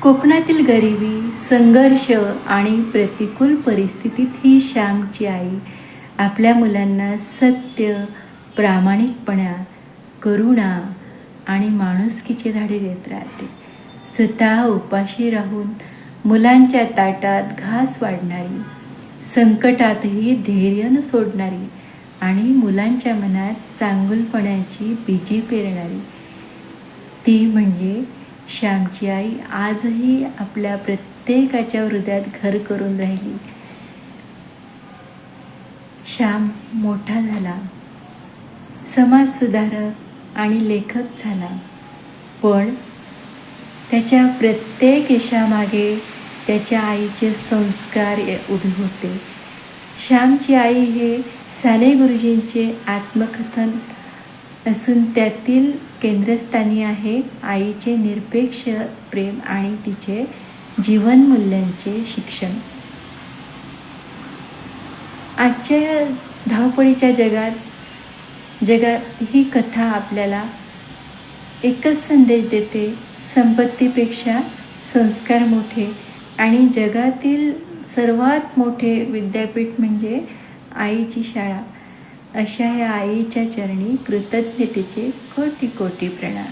कोकणातील गरिबी, संघर्ष आणि प्रतिकूल परिस्थितीत ही श्यामची आई आपल्या मुलांना सत्य, प्रामाणिकपणा, करुणा आणि माणुसकीचे धडे देत राहते. स्वतः उपाशी राहून मुलांच्या ताटात घास वाढणारी, संकटातही धैर्य न सोडणारी आणि मुलांच्या मनात चांगुलपणाची बीजे पेरणारी, ती म्हणजे श्यामची आई आजही आपल्या प्रत्येकाच्या हृदयात घर करून राहिली. श्याम मोठा झाला, समाजसुधारक आणि लेखक झाला, पण त्याच्या प्रत्येक यशामागे त्याच्या आईचे संस्कार उभे होते. श्यामची आई हे साने गुरुजींचे आत्मकथन असून त्यातील केंद्रस्थानी आहे आईचे निरपेक्ष प्रेम आणि तिचे जीवनमूल्यांचे शिक्षण. आजच्या धावपळीच्या जगात ही कथा आपल्याला एकच संदेश देते: संपत्तीपेक्षा संस्कार मोठे आणि जगातील सर्वात मोठे विद्यापीठ म्हणजे आईची शाळा. अशा या आईच्या चरणी कृतज्ञतेचे कोटी कोटी प्रणाम.